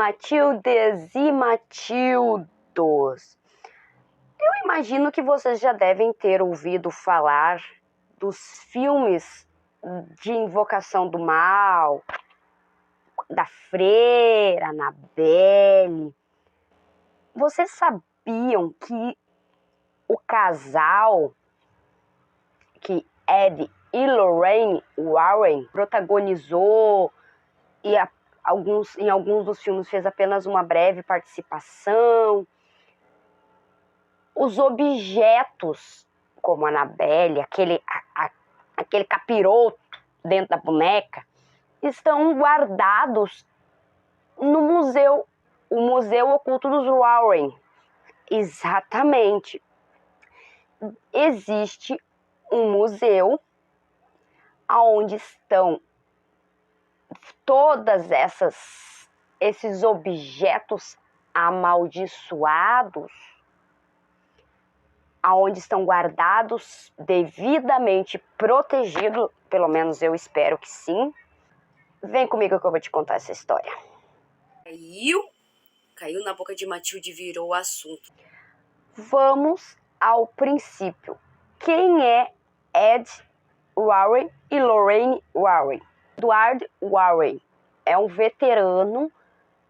Matildes e Matildos! Eu imagino que vocês já devem ter ouvido falar dos filmes de Invocação do Mal, da Freira, Annabelle. Vocês sabiam que o casal que Ed e Lorraine Warren protagonizou e em alguns dos filmes fez apenas uma breve participação, os objetos como a Annabelle, aquele capiroto dentro da boneca, estão guardados no museu, o Museu Oculto dos Warren. Exatamente. Existe um museu onde estão todas esses objetos amaldiçoados, aonde estão guardados, devidamente protegidos, pelo menos eu espero que sim. Vem comigo que eu vou te contar essa história. Caiu na boca de Matilde e virou o assunto. Vamos ao princípio. Quem é Ed Warren e Lorraine Warren? Edward Warren é um veterano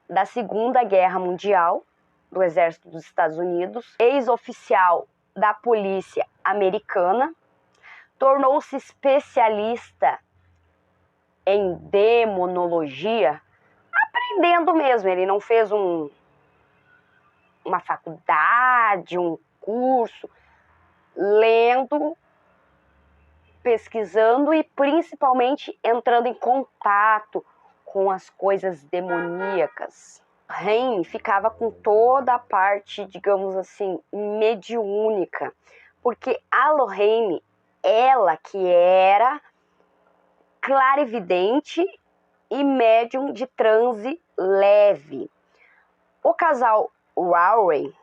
da Segunda Guerra Mundial do Exército dos Estados Unidos, ex-oficial da polícia americana, tornou-se especialista em demonologia, aprendendo mesmo. Ele não fez uma faculdade, um curso, lendo, pesquisando e principalmente entrando em contato com as coisas demoníacas. Lorraine ficava com toda a parte, digamos assim, mediúnica, porque a Lorraine, ela que era clarividente e médium de transe leve. O casal Warren,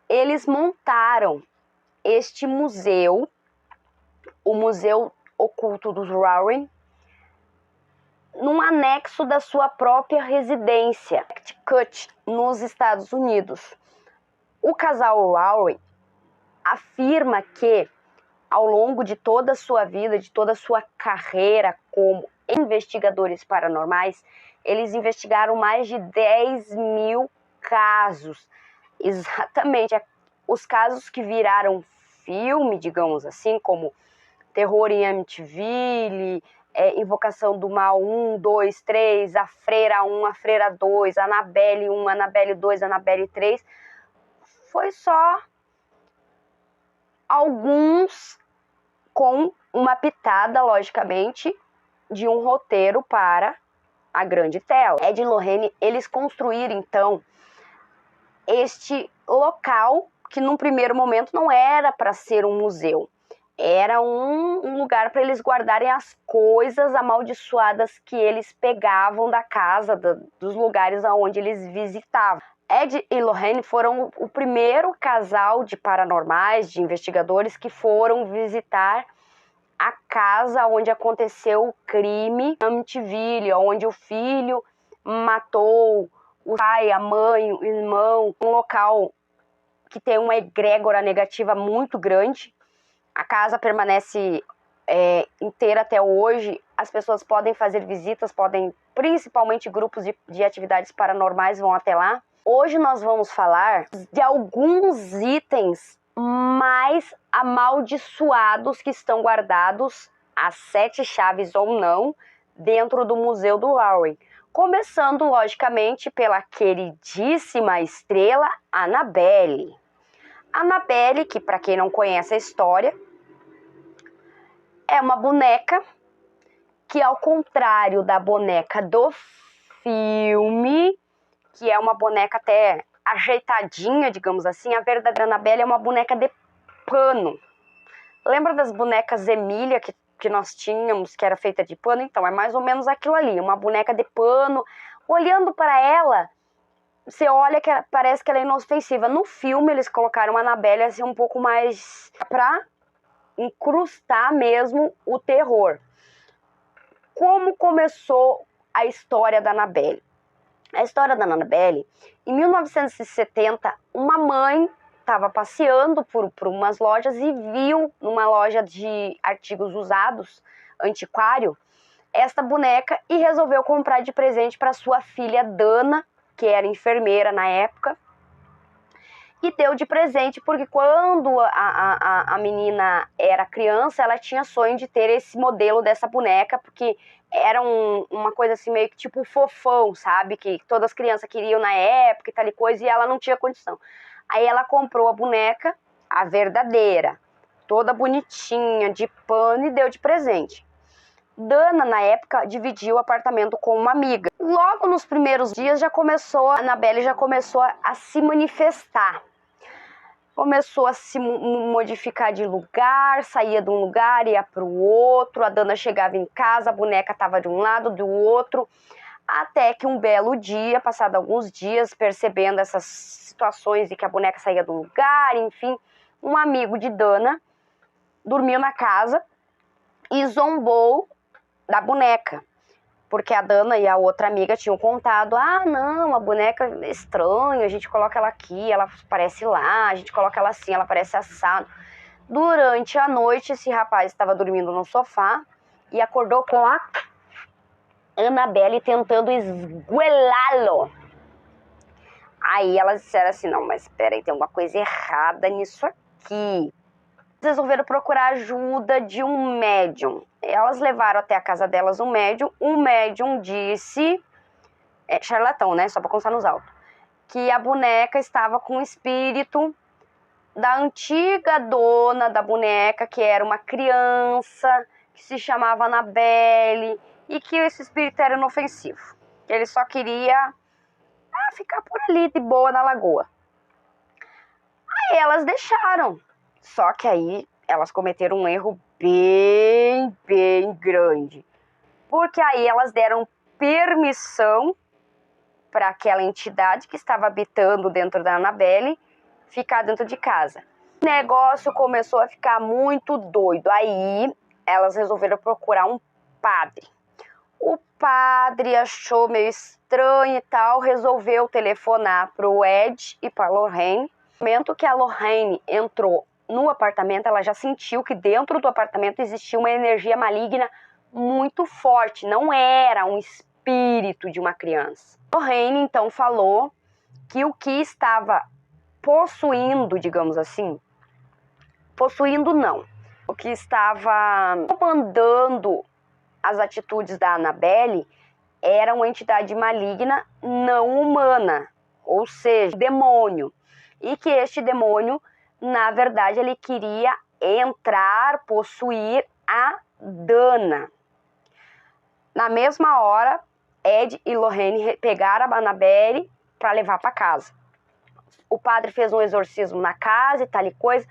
eles montaram este museu, o Museu Oculto dos Warren, num anexo da sua própria residência, Connecticut, nos Estados Unidos. O casal Warren afirma que, ao longo de toda a sua vida, de toda a sua carreira como investigadores paranormais, eles investigaram mais de 10 mil casos. Exatamente, os casos que viraram filme, digamos assim, como Terror em Amityville, Invocação do Mal 1, 2, 3, A Freira 1, A Freira 2, Annabelle 1, Annabelle 2, Annabelle 3, foi só alguns com uma pitada, logicamente, de um roteiro para a grande tela. Ed e Lorraine, eles construíram, então, este local que, num primeiro momento, não era para ser um museu. Era um lugar para eles guardarem as coisas amaldiçoadas que eles pegavam da casa, dos lugares aonde eles visitavam. Ed e Lorraine foram o primeiro casal de paranormais, de investigadores, que foram visitar a casa onde aconteceu o crime, Amityville, onde o filho matou o pai, a mãe, o irmão, um local que tem uma egrégora negativa muito grande. A casa permanece inteira até hoje. As pessoas podem fazer visitas, principalmente grupos de atividades paranormais vão até lá. Hoje nós vamos falar de alguns itens mais amaldiçoados que estão guardados, às 7 chaves ou não, dentro do Museu do Warren. Começando, logicamente, pela queridíssima estrela Annabelle. Annabelle, que para quem não conhece a história, é uma boneca que, ao contrário da boneca do filme, que é uma boneca até ajeitadinha, digamos assim, a verdadeira Annabelle é uma boneca de pano. Lembra das bonecas Emília que nós tínhamos, que era feita de pano? Então, é mais ou menos aquilo ali, uma boneca de pano. Olhando para ela, você olha que parece que ela é inofensiva. No filme, eles colocaram a Annabelle assim um pouco mais para incrustar mesmo o terror. Como começou a história da Annabelle? A história da Annabelle, em 1970, uma mãe estava passeando por umas lojas e viu numa loja de artigos usados, antiquário, esta boneca e resolveu comprar de presente para sua filha Dana, que era enfermeira na época, e deu de presente porque quando a menina era criança, ela tinha sonho de ter esse modelo dessa boneca, porque era uma coisa assim meio que tipo fofão, sabe? Que todas as crianças queriam na época e tal e coisa, e ela não tinha condição. Aí ela comprou a boneca, a verdadeira, toda bonitinha, de pano, e deu de presente. Dana, na época, dividiu o apartamento com uma amiga. Logo nos primeiros dias, a Annabelle já começou a se manifestar. Começou a se modificar de lugar, saía de um lugar, ia para o outro. A Dana chegava em casa, a boneca estava de um lado, do outro. Até que um belo dia, passado alguns dias, percebendo essas situações de que a boneca saía do lugar, enfim, um amigo de Dana dormiu na casa e zombou da boneca, porque a Dana e a outra amiga tinham contado: ah, não, a boneca é estranha, a gente coloca ela aqui, ela aparece lá, a gente coloca ela assim, ela aparece assado. Durante a noite, esse rapaz estava dormindo no sofá e acordou com a Annabelle tentando esguelá-lo. Aí elas disseram assim: não, mas peraí, tem alguma coisa errada nisso aqui. Resolveram procurar ajuda de um médium. Elas levaram até a casa delas um médium disse, charlatão, né, só pra constar nos autos, que a boneca estava com o espírito da antiga dona da boneca, que era uma criança, que se chamava Annabelle, e que esse espírito era inofensivo. Ele só queria ficar por ali de boa na lagoa. Aí elas deixaram. Só que aí elas cometeram um erro bem grande. Porque aí elas deram permissão para aquela entidade que estava habitando dentro da Annabelle ficar dentro de casa. O negócio começou a ficar muito doido. Aí elas resolveram procurar um padre. O padre achou meio estranho e tal, resolveu telefonar para o Ed e para a Lorraine. No momento que a Lorraine entrou no apartamento, ela já sentiu que dentro do apartamento existia uma energia maligna muito forte, não era um espírito de uma criança. Lorraine então falou que o que estava possuindo, digamos assim, possuindo não, o que estava comandando as atitudes da Annabelle era uma entidade maligna não humana, ou seja, demônio. E que este demônio, na verdade, ele queria entrar, possuir a Dana. Na mesma hora, Ed e Lorraine pegaram a Annabelle para levar para casa. O padre fez um exorcismo na casa e tal e coisa.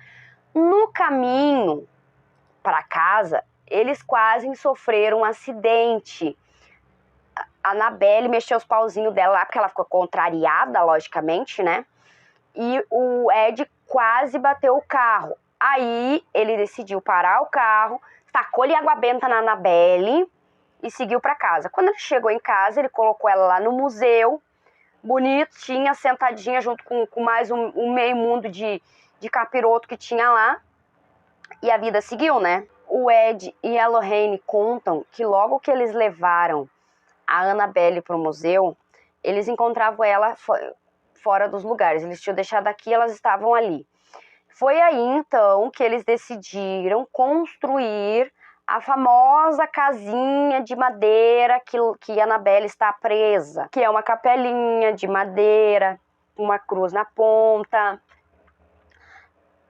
No caminho para casa, eles quase sofreram um acidente. A Annabelle mexeu os pauzinhos dela lá, porque ela ficou contrariada, logicamente, né? E o Ed quase bateu o carro. Aí ele decidiu parar o carro, tacou-lhe água benta na Annabelle e seguiu para casa. Quando ele chegou em casa, ele colocou ela lá no museu, bonitinha, sentadinha, junto com mais um meio mundo de capiroto que tinha lá. E a vida seguiu, né? O Ed e a Lorraine contam que logo que eles levaram a Annabelle para o museu, eles encontravam ela fora dos lugares. Eles tinham deixado aqui, elas estavam ali. Foi aí, então, que eles decidiram construir a famosa casinha de madeira que a Annabelle está presa, que é uma capelinha de madeira, uma cruz na ponta,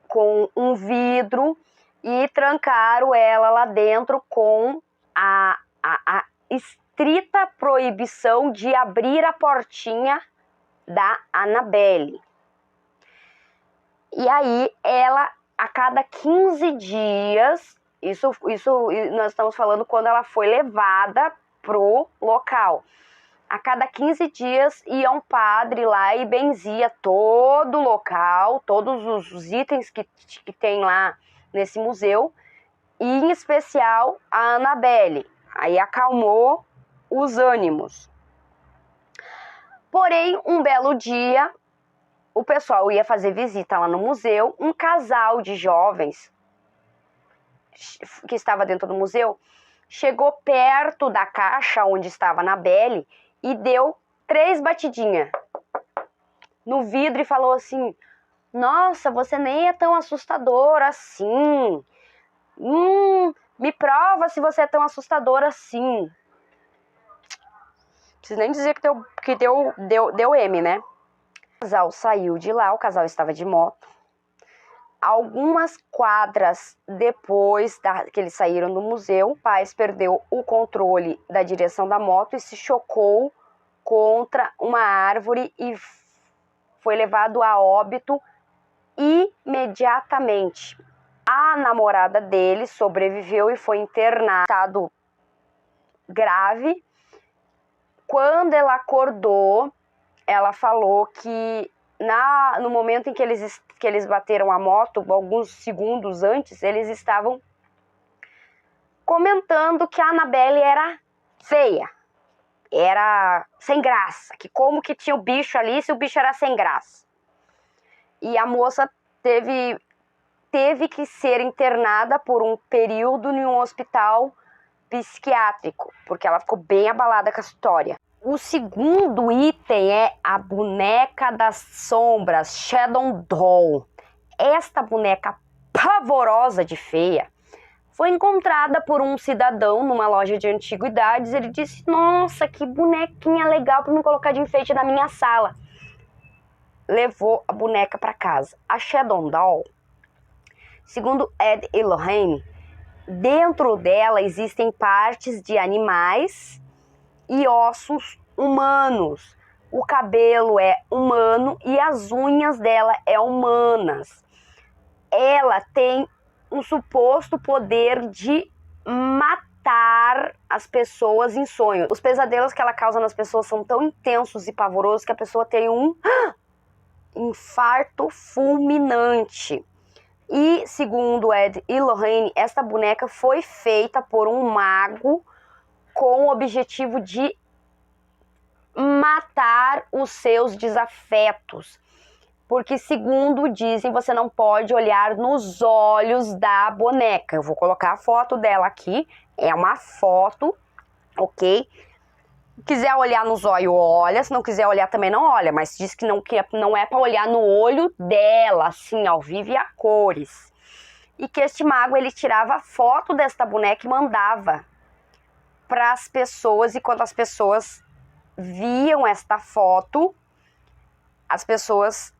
com um vidro, e trancaram ela lá dentro com a estrita proibição de abrir a portinha da Annabelle. E aí ela, a cada 15 dias, isso nós estamos falando quando ela foi levada pro local. A cada 15 dias ia um padre lá e benzia todo o local, todos os itens que tem lá nesse museu, e em especial a Annabelle. Aí acalmou os ânimos. Porém, um belo dia, o pessoal ia fazer visita lá no museu, um casal de jovens que estava dentro do museu chegou perto da caixa onde estava a Annabelle e deu 3 batidinhas no vidro e falou assim: nossa, você nem é tão assustador assim. Me prova se você é tão assustador assim. Não preciso nem dizer que deu M, né? O casal saiu de lá, o casal estava de moto. Algumas quadras depois que eles saíram do museu, o pai perdeu o controle da direção da moto e se chocou contra uma árvore e foi levado a óbito imediatamente. A namorada dele sobreviveu e foi internada em estado grave. Quando ela acordou, ela falou que no momento em que eles bateram a moto, alguns segundos antes, eles estavam comentando que a Annabelle era feia, era sem graça, que como que tinha o bicho ali se o bicho era sem graça. E a moça teve que ser internada por um período em um hospital psiquiátrico, porque ela ficou bem abalada com a história. O segundo item é a boneca das sombras, Shadow Doll. Esta boneca pavorosa de feia foi encontrada por um cidadão numa loja de antiguidades. Ele disse: nossa, que bonequinha legal para me colocar de enfeite na minha sala. Levou a boneca para casa. A Shadow Doll, segundo Ed e Lorraine, dentro dela existem partes de animais e ossos humanos. O cabelo é humano e as unhas dela é humanas. Ela tem um suposto poder de matar as pessoas em sonho. Os pesadelos que ela causa nas pessoas são tão intensos e pavorosos que a pessoa tem um infarto fulminante. E, segundo Ed e Lorraine, esta boneca foi feita por um mago com o objetivo de matar os seus desafetos. Porque, segundo dizem, você não pode olhar nos olhos da boneca. Eu vou colocar a foto dela aqui. É uma foto, ok? Se quiser olhar nos olhos, olha. Se não quiser olhar, também não olha. Mas diz que não é para olhar no olho dela, assim, ao vivo e a cores. E que este mago, ele tirava foto desta boneca e mandava para as pessoas. E quando as pessoas viam esta foto, as pessoas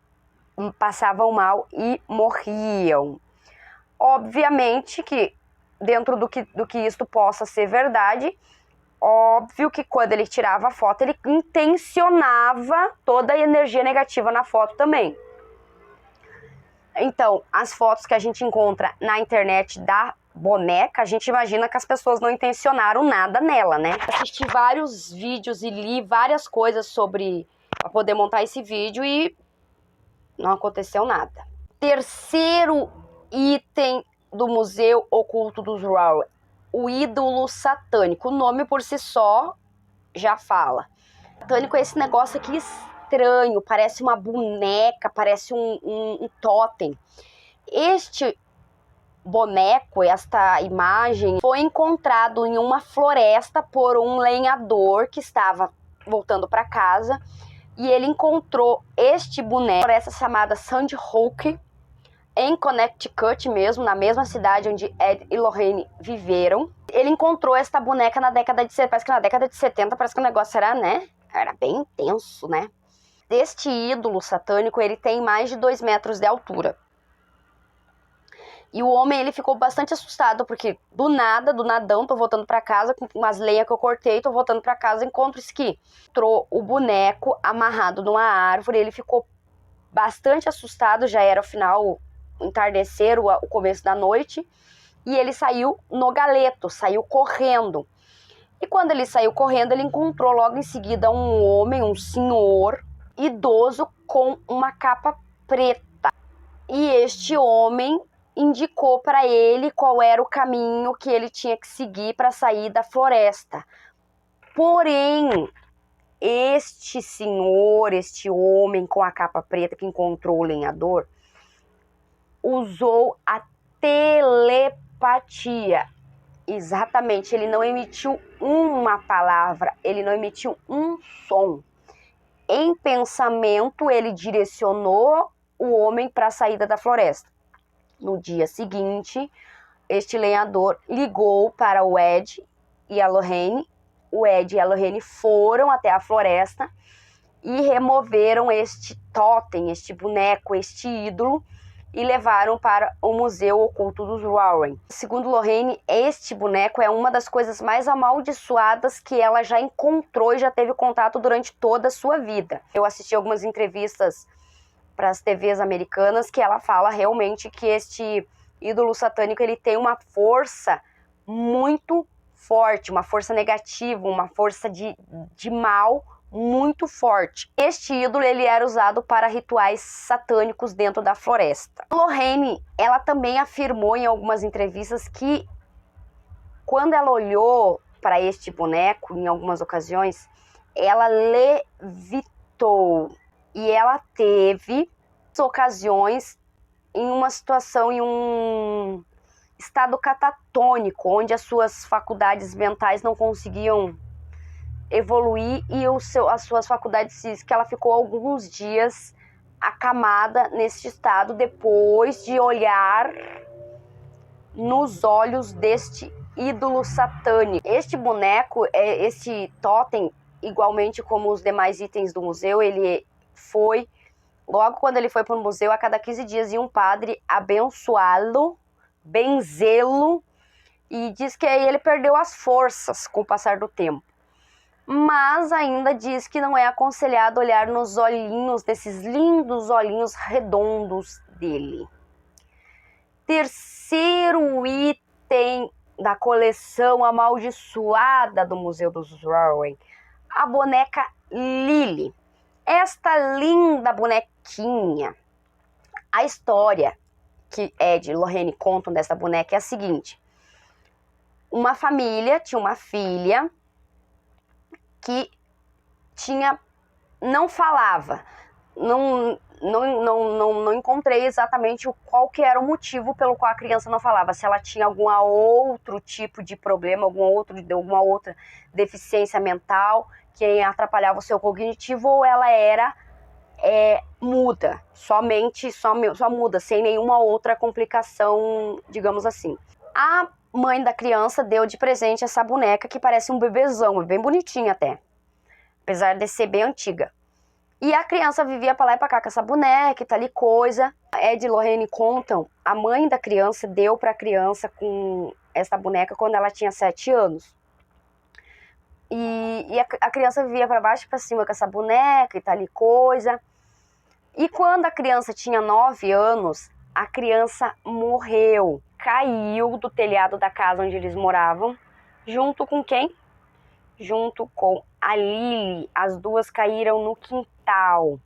passavam mal e morriam. Obviamente que dentro do que isto possa ser verdade, óbvio que quando ele tirava a foto, ele intencionava toda a energia negativa na foto também. Então, as fotos que a gente encontra na internet da boneca, a gente imagina que as pessoas não intencionaram nada nela, né? Assisti vários vídeos e li várias coisas para poder montar esse vídeo e não aconteceu nada. Terceiro item do Museu Oculto dos Rower, o ídolo satânico. O nome por si só já fala. Satânico é esse negócio aqui estranho, parece uma boneca, parece um totem. Este boneco, esta imagem, foi encontrado em uma floresta por um lenhador que estava voltando para casa. E ele encontrou este boneco, floresta chamada Sandy Hook, em Connecticut mesmo, na mesma cidade onde Ed e Lorraine viveram. Ele encontrou esta boneca na década de 70, parece que na década de 70, parece que o negócio era, né? Era bem intenso, né? Este ídolo satânico, ele tem mais de 2 metros de altura. E o homem, ele ficou bastante assustado, porque do nadão, tô voltando pra casa com umas lenhas que eu cortei, tô voltando pra casa, encontro isso aqui. Encontrou o boneco amarrado numa árvore, ele ficou bastante assustado, já era o final, o entardecer, o começo da noite, e ele saiu no galeto, saiu correndo. E quando ele saiu correndo, ele encontrou logo em seguida um homem, um senhor idoso com uma capa preta. E este homem indicou para ele qual era o caminho que ele tinha que seguir para sair da floresta. Porém, este senhor, este homem com a capa preta que encontrou o lenhador, usou a telepatia. Exatamente, ele não emitiu uma palavra, ele não emitiu um som. Em pensamento, ele direcionou o homem para a saída da floresta. No dia seguinte, este lenhador ligou para o Ed e a Lorraine. O Ed e a Lorraine foram até a floresta e removeram este totem, este boneco, este ídolo, e levaram para o Museu Oculto dos Warren. Segundo Lorraine, este boneco é uma das coisas mais amaldiçoadas que ela já encontrou e já teve contato durante toda a sua vida. Eu assisti algumas entrevistas para as TVs americanas que ela fala realmente que este ídolo satânico ele tem uma força muito forte, uma força negativa, uma força de mal muito forte. Este ídolo ele era usado para rituais satânicos dentro da floresta. Lorraine, ela também afirmou em algumas entrevistas que quando ela olhou para este boneco, em algumas ocasiões, ela levitou. E ela teve ocasiões em uma situação, em um estado catatônico, onde as suas faculdades mentais não conseguiam evoluir e as suas faculdades físicas, ela ficou alguns dias acamada nesse estado depois de olhar nos olhos deste ídolo satânico. Este boneco, este totem, igualmente como os demais itens do museu, ele foi, logo quando ele foi para o museu, a cada 15 dias ia um padre abençoá-lo, benzê-lo, e diz que aí ele perdeu as forças com o passar do tempo. Mas ainda diz que não é aconselhado olhar nos olhinhos, desses lindos olhinhos redondos dele. Terceiro item da coleção amaldiçoada do Museu dos Warren, a boneca Lily. Esta linda bonequinha, a história que Ed e Lorraine contam dessa boneca é a seguinte: uma família tinha uma filha que não falava, não encontrei exatamente qual que era o motivo pelo qual a criança não falava, se ela tinha algum outro tipo de problema, alguma outra deficiência mental que atrapalhava o seu cognitivo, ou ela era muda, só muda, sem nenhuma outra complicação, digamos assim. A mãe da criança deu de presente essa boneca que parece um bebezão, bem bonitinha até, apesar de ser bem antiga. E a criança vivia pra lá e pra cá com essa boneca e tal e coisa. Ed e Lorraine contam, a mãe da criança deu pra criança com essa boneca quando ela tinha 7 anos. E a criança vivia pra baixo e pra cima com essa boneca e tal e coisa. E quando a criança tinha 9 anos, a criança morreu. Caiu do telhado da casa onde eles moravam, junto com quem? Junto com a Lily. As duas caíram no quintal.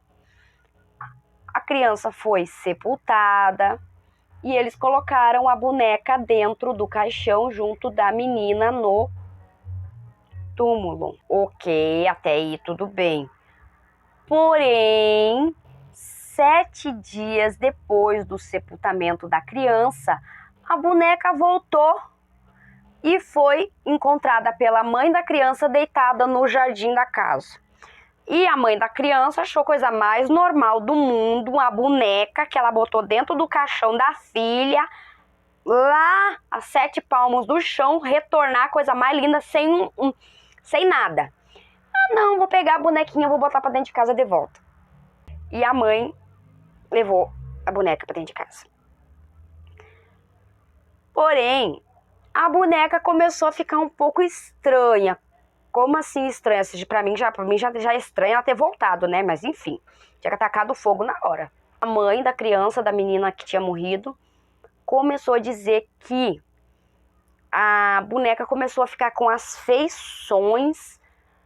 A criança foi sepultada e eles colocaram a boneca dentro do caixão junto da menina no túmulo. Ok, até aí tudo bem. Porém, 7 dias depois do sepultamento da criança, a boneca voltou e foi encontrada pela mãe da criança deitada no jardim da casa. E a mãe da criança achou a coisa mais normal do mundo, uma boneca que ela botou dentro do caixão da filha, lá a 7 palmos do chão, retornar a coisa mais linda, sem nada. Ah, não, vou pegar a bonequinha, vou botar pra dentro de casa de volta. E a mãe levou a boneca pra dentro de casa. Porém, a boneca começou a ficar um pouco estranha. Como assim estranha? Pra mim já é estranho ela ter voltado, né? Mas enfim, tinha atacado fogo na hora. A mãe da criança, da menina que tinha morrido, começou a dizer que a boneca começou a ficar com as feições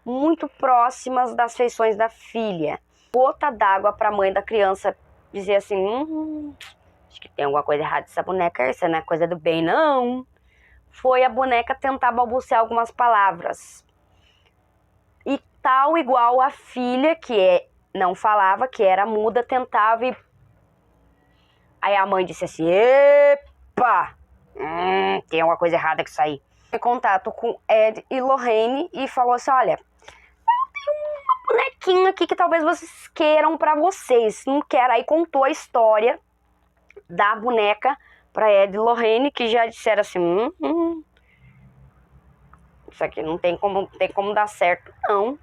muito próximas das feições da filha. Gota d'água para a mãe da criança dizer assim, acho que tem alguma coisa errada nessa boneca, isso não é coisa do bem, não. Foi a boneca tentar balbuciar algumas palavras. E tal igual a filha, não falava, que era muda, tentava e... Aí a mãe disse assim, epa, tem alguma coisa errada com isso aí. Em contato com Ed e Lorraine e falou assim, olha, bonequinho aqui que talvez vocês queiram pra vocês. Não quero. Aí contou a história da boneca pra Ed e Lorraine, que já disseram assim, isso aqui não tem como dar certo, não.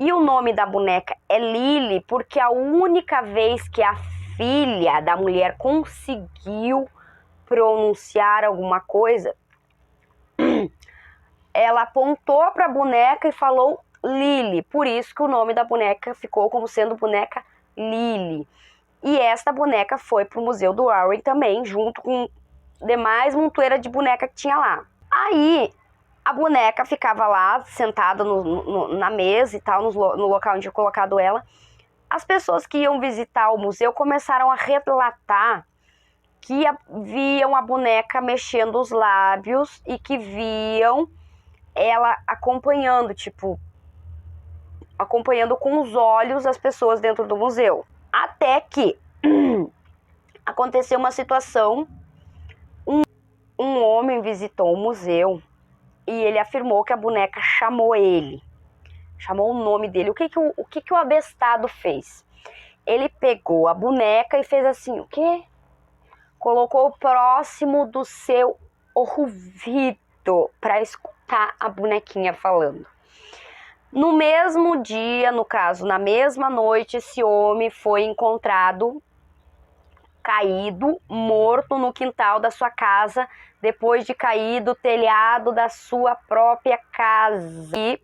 E o nome da boneca é Lily, porque a única vez que a filha da mulher conseguiu pronunciar alguma coisa, ela apontou pra boneca e falou Lily. Por isso que o nome da boneca ficou como sendo boneca Lily. E esta boneca foi pro Museu do Warren também, junto com demais montoeira de boneca que tinha lá. Aí a boneca ficava lá, sentada na mesa e tal, no local onde eu colocado ela. As pessoas que iam visitar o museu começaram a relatar que viam a boneca mexendo os lábios e que viam ela acompanhando, acompanhando com os olhos as pessoas dentro do museu. Até que aconteceu uma situação, um homem visitou o museu e ele afirmou que a boneca chamou ele, chamou o nome dele. O que o abestado fez? Ele pegou a boneca e fez assim, o quê? Colocou próximo do seu ouvido para escutar a bonequinha falando. No mesmo dia, no caso, na mesma noite, esse homem foi encontrado caído, morto no quintal da sua casa, depois de cair do telhado da sua própria casa. E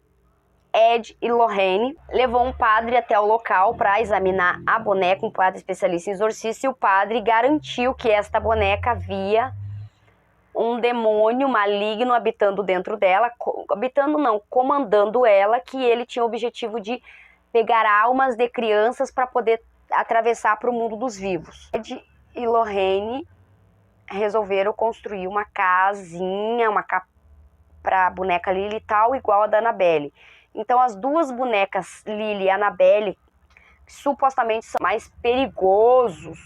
Ed e Lorraine levou um padre até o local para examinar a boneca, um padre especialista em exorcista, e o padre garantiu que esta boneca havia um demônio maligno habitando dentro dela, comandando ela, que ele tinha o objetivo de pegar almas de crianças para poder atravessar para o mundo dos vivos. Ed e Lorraine resolveram construir uma casinha, para a boneca Lily tal, igual a da Annabelle. Então as duas bonecas, Lily e Annabelle, supostamente são mais perigosos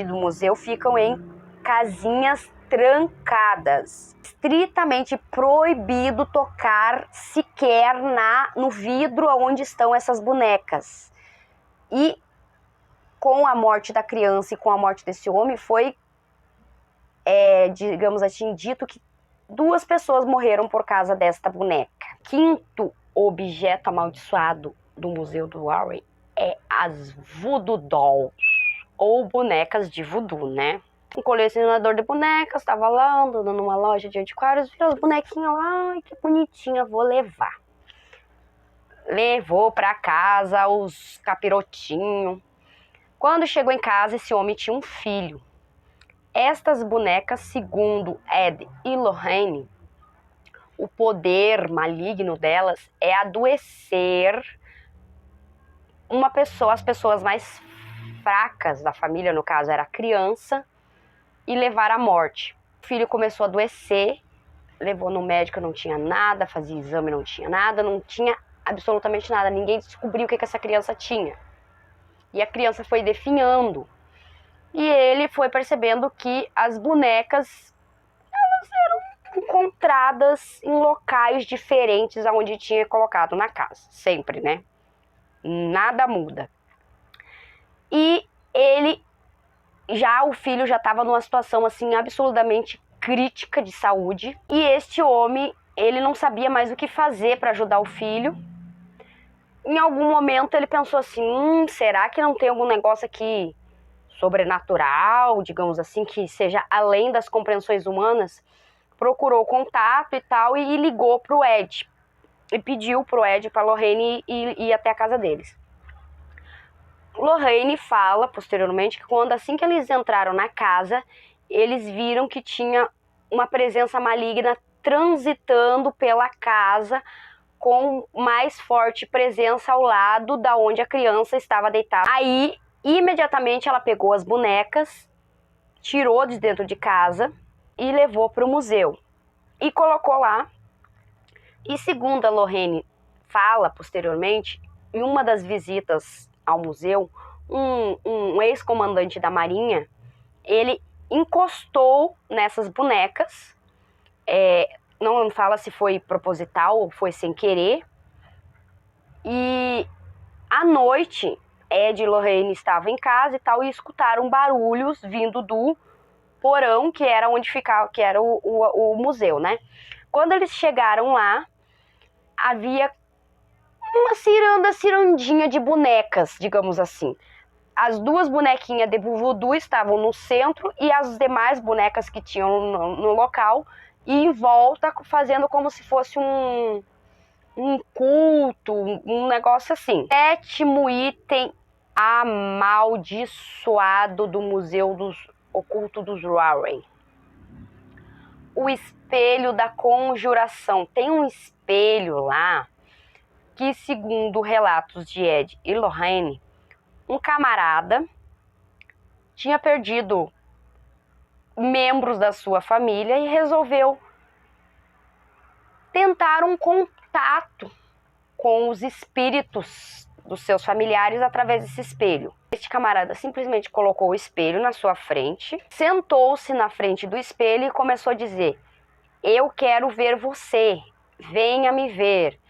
do museu, ficam em casinhas trancadas. Estritamente proibido tocar sequer no vidro onde estão essas bonecas. E com a morte da criança e com a morte desse homem, foi, digamos assim, dito que 2 pessoas morreram por causa desta boneca. Quinto objeto amaldiçoado do Museu do Warren é as Voodoo Dolls, ou bonecas de voodoo, né? Um colecionador de bonecas estava lá, andando numa loja de antiquários, viu as bonequinhas lá, ai que bonitinha, vou levar. Levou para casa os capirotinhos. Quando chegou em casa, esse homem tinha um filho. Estas bonecas, segundo Ed e Lorraine, o poder maligno delas é adoecer as pessoas mais fracas da família, no caso era a criança, e levar à morte. O filho começou a adoecer, levou no médico, não tinha nada, fazia exame, não tinha nada, não tinha absolutamente nada, ninguém descobriu o que essa criança tinha. E a criança foi definhando. E ele foi percebendo que as bonecas, elas eram encontradas em locais diferentes aonde tinha colocado na casa. Sempre, né? Nada muda. E o filho já estava numa situação assim absolutamente crítica de saúde. E este homem, ele não sabia mais o que fazer para ajudar o filho. Em algum momento ele pensou assim, será que não tem algum negócio aqui sobrenatural, digamos assim, que seja além das compreensões humanas? Procurou contato e tal e ligou pro Ed. E pediu pro Ed e pra Lorraine ir até a casa deles. Lorraine fala, posteriormente, que assim que eles entraram na casa, eles viram que tinha uma presença maligna transitando pela casa, com mais forte presença ao lado da onde a criança estava deitada. Aí, imediatamente, ela pegou as bonecas, tirou de dentro de casa e levou para o museu. E colocou lá. E segundo a Lorraine fala posteriormente, em uma das visitas ao museu, um ex-comandante da Marinha, ele encostou nessas bonecas, não fala se foi proposital ou foi sem querer, e à noite Ed e Lorraine estavam em casa e tal, e escutaram barulhos vindo do porão, que era onde ficava, que era o museu, né? Quando eles chegaram lá, havia uma cirandinha de bonecas, digamos assim. As duas bonequinhas de voodoo estavam no centro e as demais bonecas que tinham no local e em volta, fazendo como se fosse um culto, um negócio assim. 7º item amaldiçoado do Museu Oculto dos Warren. O espelho da conjuração. Tem um espelho lá que, segundo relatos de Ed e Lorraine, um camarada tinha perdido membros da sua família e resolveu tentar um contato com os espíritos dos seus familiares através desse espelho. Este camarada simplesmente colocou o espelho na sua frente, sentou-se na frente do espelho e começou a dizer: eu quero ver você, venha me ver.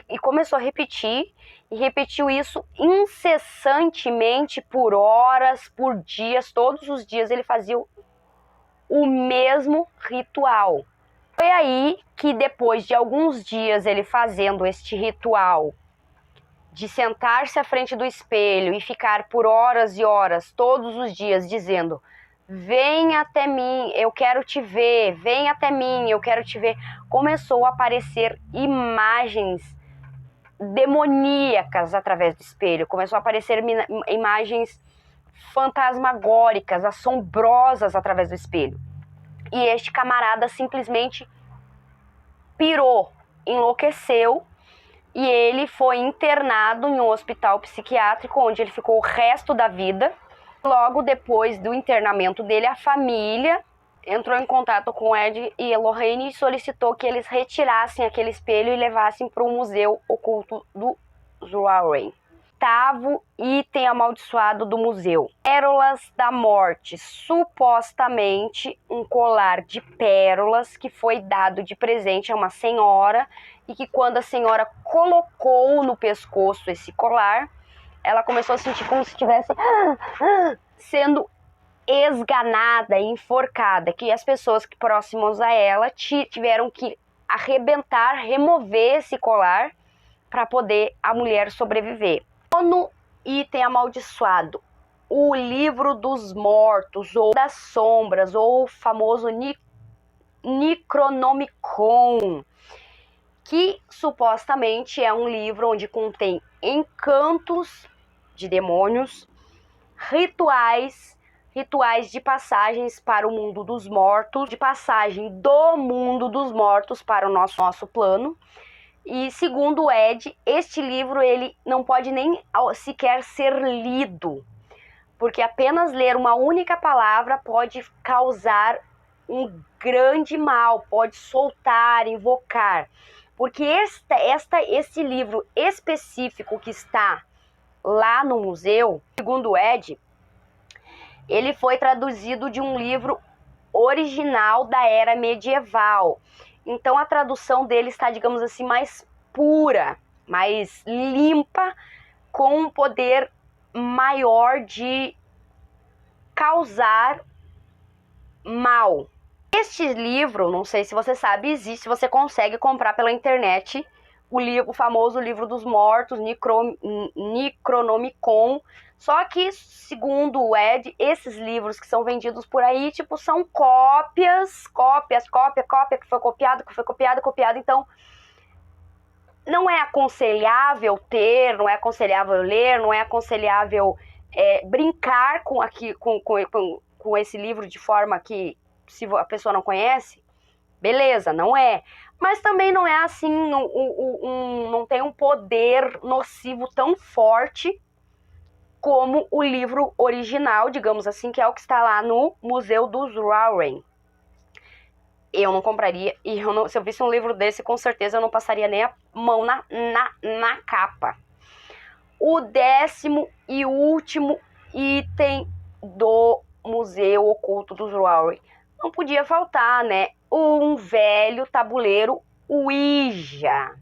E começou a repetir, e repetiu isso incessantemente por horas, por dias, todos os dias ele fazia o mesmo ritual. Foi aí que, depois de alguns dias ele fazendo este ritual, de sentar-se à frente do espelho e ficar por horas e horas, todos os dias, dizendo: vem até mim, eu quero te ver, vem até mim, eu quero te ver, começou a aparecer imagens demoníacas através do espelho, começou a aparecer imagens fantasmagóricas, assombrosas através do espelho. E este camarada simplesmente pirou, enlouqueceu, e ele foi internado em um hospital psiquiátrico, onde ele ficou o resto da vida. Logo depois do internamento dele, a família entrou em contato com Ed e Lorraine e solicitou que eles retirassem aquele espelho e levassem para o Museu Oculto dos Warren. 8º item amaldiçoado do museu: Pérolas da Morte. Supostamente um colar de pérolas que foi dado de presente a uma senhora, e que, quando a senhora colocou no pescoço esse colar, ela começou a sentir como se estivesse sendo esganada, enforcada, que as pessoas próximas a ela tiveram que arrebentar, remover esse colar para poder a mulher sobreviver. 9º item amaldiçoado: o livro dos mortos, ou das sombras, ou o famoso Necronomicon, que supostamente é um livro onde contém encantos de demônios, rituais de passagens para o mundo dos mortos, de passagem do mundo dos mortos para o nosso plano. E, segundo Ed, este livro ele não pode nem sequer ser lido, porque apenas ler uma única palavra pode causar um grande mal, pode soltar, invocar. Porque esse livro específico que está lá no museu, segundo Ed, ele foi traduzido de um livro original da era medieval. Então a tradução dele está, digamos assim, mais pura, mais limpa, com um poder maior de causar mal. Este livro, não sei se você sabe, existe, você consegue comprar pela internet o famoso livro dos mortos, Necronomicon. Só que, segundo o Ed, esses livros que são vendidos por aí, tipo, são cópia, que foi copiado. Então, não é aconselhável ter, não é aconselhável ler, não é aconselhável brincar com esse livro de forma que, se a pessoa não conhece, beleza, não é. Mas também não é assim, não tem um poder nocivo tão forte como o livro original, digamos assim, que é o que está lá no Museu dos Warren. eu não compraria. E se eu visse um livro desse, com certeza eu não passaria nem a mão na capa. O 10º e último item do Museu Oculto dos Warren. Não podia faltar, né? Um velho tabuleiro Ouija.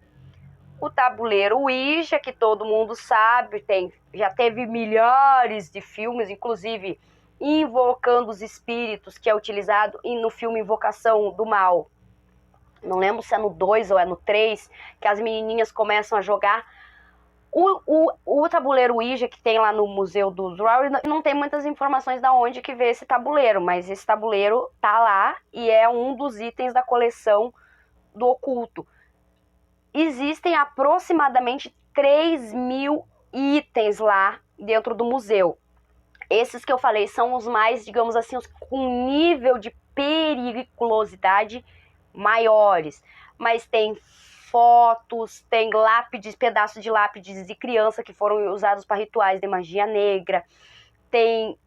O tabuleiro Ouija, que todo mundo sabe, já teve milhares de filmes, inclusive invocando os espíritos, que é utilizado no filme Invocação do Mal. Não lembro se é no 2 ou é no 3, que as menininhas começam a jogar. O tabuleiro Ouija que tem lá no Museu dos Warren, não tem muitas informações de onde que veio esse tabuleiro, mas esse tabuleiro tá lá e é um dos itens da coleção do oculto. Existem aproximadamente 3.000 itens lá dentro do museu. Esses que eu falei são os mais, digamos assim, com nível de periculosidade maiores. Mas tem fotos, tem lápides, pedaços de lápides de criança que foram usados para rituais de magia negra. Tem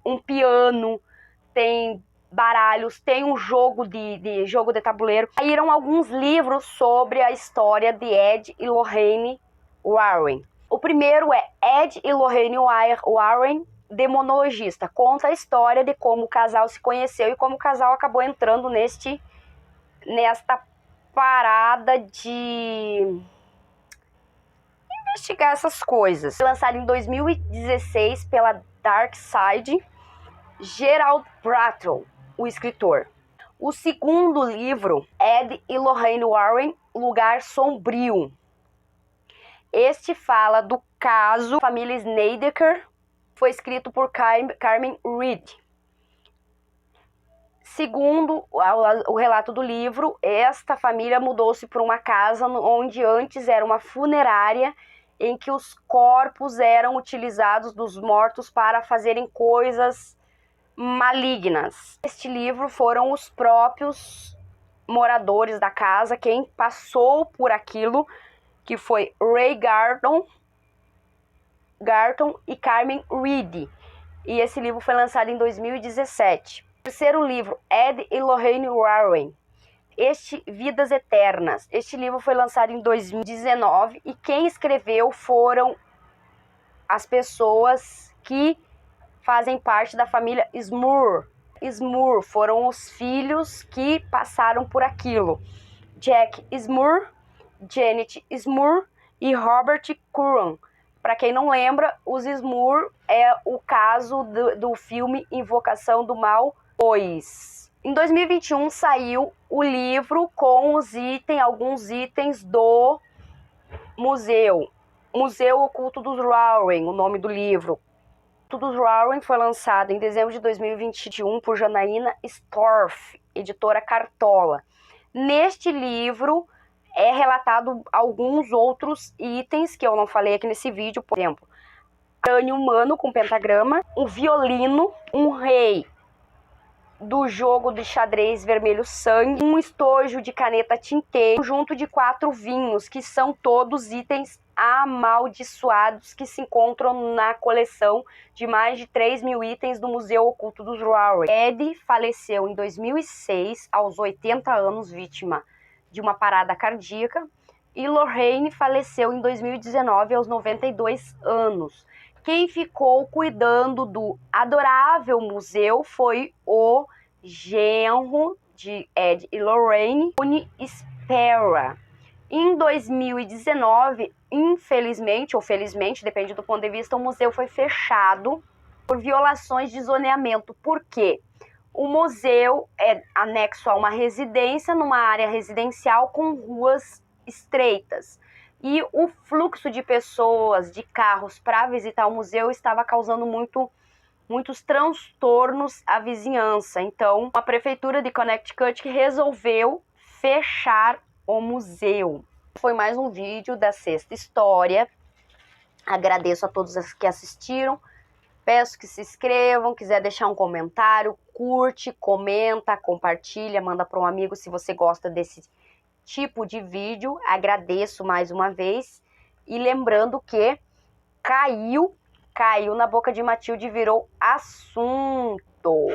um piano, tem baralhos, tem um jogo jogo de tabuleiro. Saíram alguns livros sobre a história de Ed e Lorraine Warren. O primeiro é Ed e Lorraine Warren, demonologista. Conta a história de como o casal se conheceu e como o casal acabou entrando nesta parada de investigar essas coisas. Foi lançado em 2016 pela Dark Side, Gerald Brattle, o escritor. O segundo livro, Ed e Lorraine Warren, Lugar Sombrio. Este fala do caso da família Snedeker, foi escrito por Carmen Reed. Segundo o relato do livro, esta família mudou-se para uma casa onde antes era uma funerária, em que os corpos eram utilizados dos mortos para fazerem coisas malignas. Este livro foram os próprios moradores da casa quem passou por aquilo, que foi Ray Garton e Carmen Reed. E esse livro foi lançado em 2017. O terceiro livro, Ed e Lorraine Warren, Vidas Eternas. Este livro foi lançado em 2019 e quem escreveu foram as pessoas que fazem parte da família Smurr. Smurr foram os filhos que passaram por aquilo. Jack Smurr, Janet Smurr e Robert Curran. Para quem não lembra, os Smurr é o caso do filme Invocação do Mal 2. Em 2021 saiu o livro com alguns itens do Museu Oculto dos Warren, o nome do livro. Dos Warren foi lançado em dezembro de 2021 por Janaína Storff, editora Cartola. Neste livro é relatado alguns outros itens que eu não falei aqui nesse vídeo, por exemplo, crânio humano com pentagrama, um violino, um rei do jogo de xadrez vermelho sangue, um estojo de caneta tinteiro, um conjunto de 4 vinhos, que são todos itens amaldiçoados que se encontram na coleção de mais de 3.000 itens do Museu Oculto dos Warren. Ed faleceu em 2006, aos 80 anos, vítima de uma parada cardíaca, e Lorraine faleceu em 2019, aos 92 anos. Quem ficou cuidando do adorável museu foi o genro de Ed e Lorraine, Tony Spera. Em 2019, infelizmente ou felizmente, depende do ponto de vista, o museu foi fechado por violações de zoneamento. Por quê? O museu é anexo a uma residência, numa área residencial com ruas estreitas. E o fluxo de pessoas, de carros para visitar o museu estava causando muitos transtornos à vizinhança. Então, a prefeitura de Connecticut resolveu fechar o museu. Foi mais um vídeo da Sexta História. Agradeço a todos os que assistiram. Peço que se inscrevam, quiser deixar um comentário, curte, comenta, compartilha, manda para um amigo se você gosta desse tipo de vídeo. Agradeço mais uma vez. E lembrando que caiu na boca de Matilde e virou assunto.